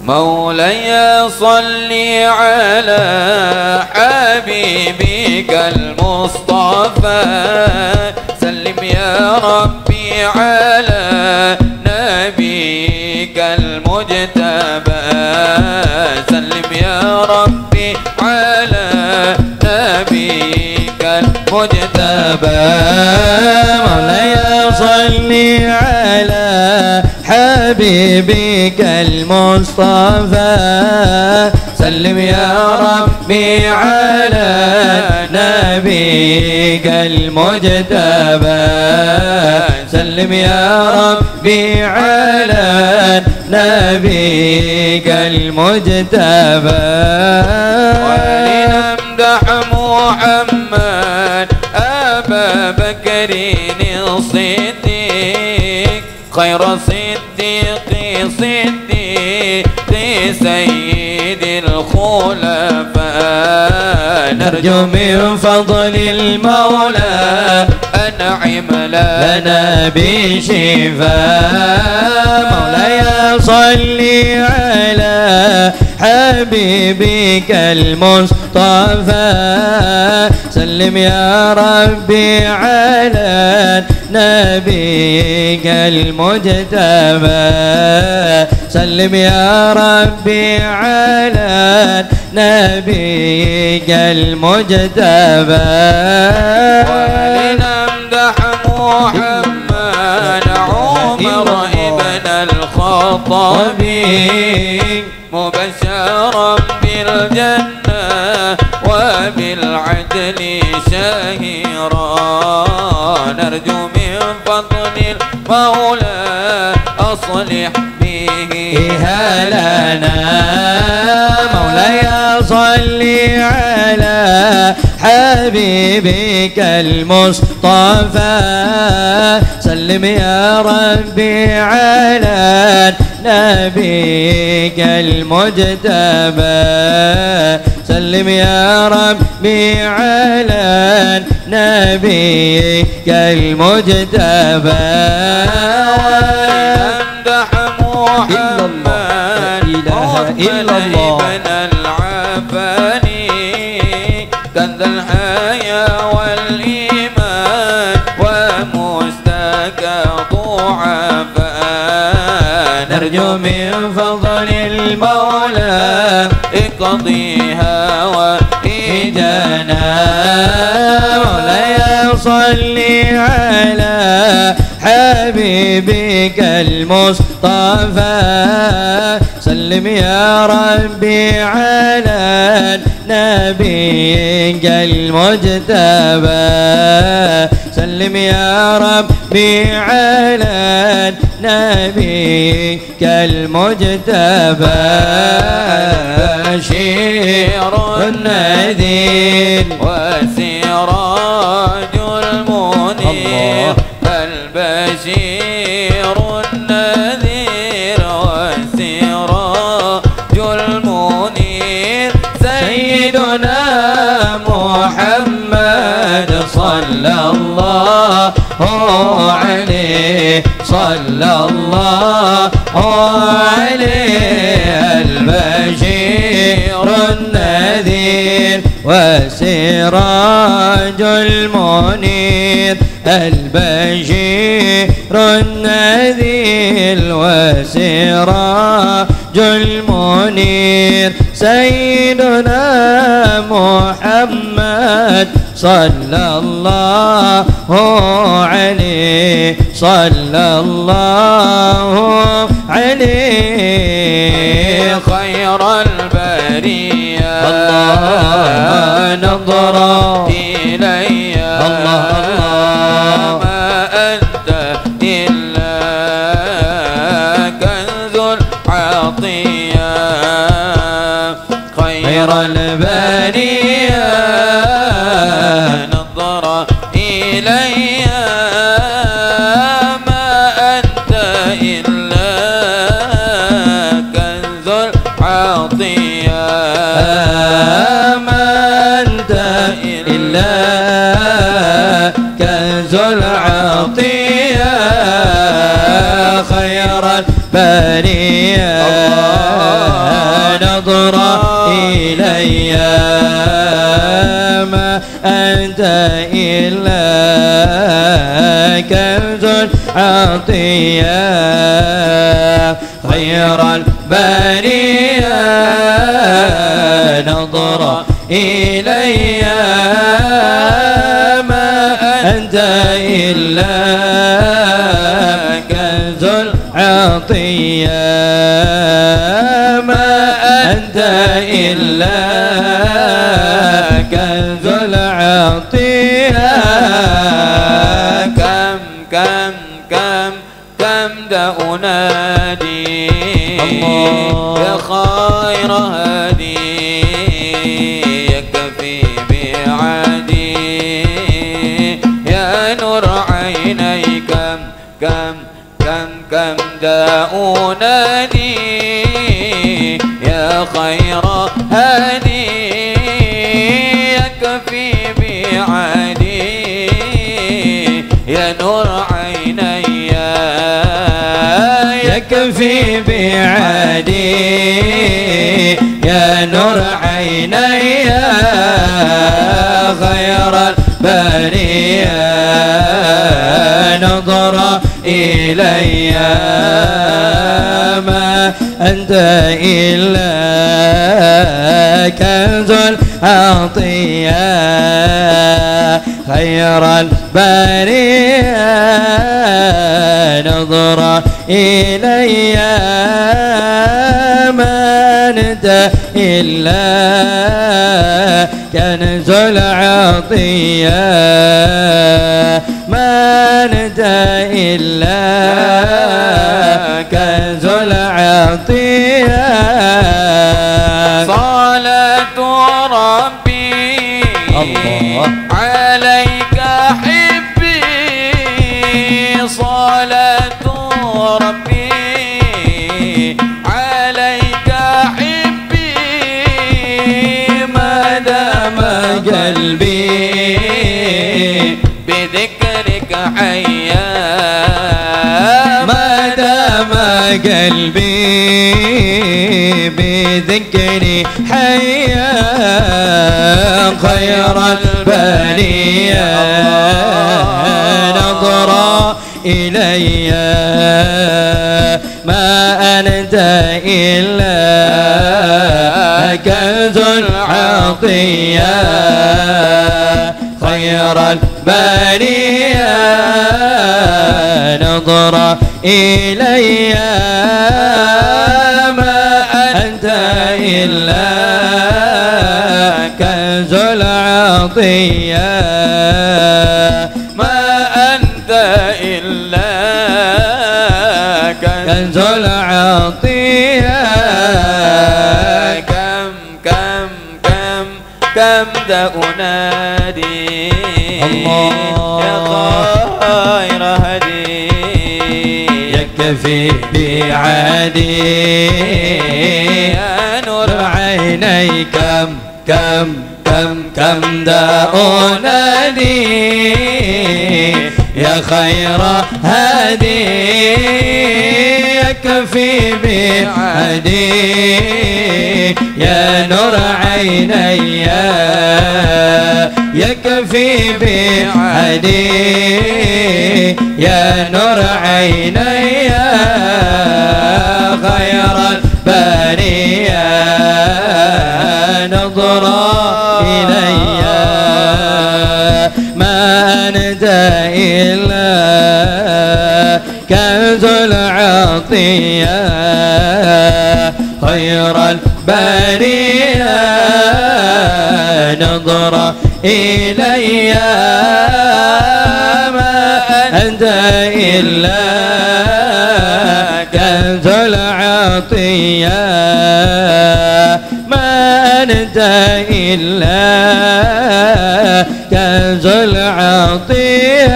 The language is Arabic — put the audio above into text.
مولاي صل على حبيبك المصطفى سلم يا ربي على نبيك المجتبى سلم يا ربي على نبيك المجتبى مولاي صل على حبيبك المصطفى سلم يا ربي على نبيك المجتبى سلم يا ربي على نبيك المجتبى ولنمدح محمد أبا بكر الصديق خير صديق سيد الخلفاء نرجو من فضل المولى أنعم لنا بشفاء مولاي صل على حبيبك المصطفى سلم يا ربي على نبيك المجتبى سلم يا ربي على نبيك المجتبى ولنمدح محمد عمر ابن الخطاب مبشرا بالجنة وبالعدل شهيرا نرجو من فضل المولى أصلح لنا مولاي صل على حبيبك المصطفى سلم يا ربي على نبيك المجتبى سلم يا ربي على نبيك المجتبى إلا الله ابن العفاني كنز الحياة والإيمان ومستكى ضعفاء نرجو من فضل المولى اقضيها وإجانا مولاي صل على حبيبك المصطفى سلم يا ربي على نبيك المجتبى سلم يا ربي على نبيك المجتبى بشير النذير وسراج المنير البشير النذير وسراج المنير سيدنا محمد صلى الله عليه صلى الله عليه البشير النذير وسراج المنير البشير النذير وسراج المنير سيدنا محمد صلى الله عليه صلى الله عليه خير البرية الله نظرة إلي الله ما أنت إلا كنز العطية خير البرية نظرة إلي ما أنت إلا كنز العطية ما أنت إلا كنز العطية خير البرية نظرة إلي ما أنت إلا كنز عطية خير البرية نظرة إلي ما أنت إلا كنز العطية ما أنت إلا كنز العطية كم أنادي يا خير هادي يكفي بعادي يا نور عيني كم أنادي يا خير هادي يكفي بعادي يا نور عيني يكفي بعادي يا نور عيني خير البرية نظرة إلي ما أنت إلا كنز العطية خير البرية نظرة إلي ما أنت إلا كنز العطية ما أنت إلا كنز العطية صلاة ربي الله عليك حبي صلاة ربي عليك حبي ما دام قلبي بذكرك حيا ما دام قلبي بذكري حيا خير البرية نظرة إلي ما أنت إلا كنز العطية خير البرية نظرة إلي ما أنت إلا كنز العطية ما أنت إلا كنز العطية كم أنادي الله يا خير هدي يكفي بعادي يا نور عيني كم أنادي يا خير هادي يكفي بعادي يا نور عيني يكفي بعادي يا نور عيني خير البرية نظرة إلي ما أنت إلا كنز العطية خير البرية نظرة إلي ما أنت إلا كنز العطية ما أنت إلا كنز العطية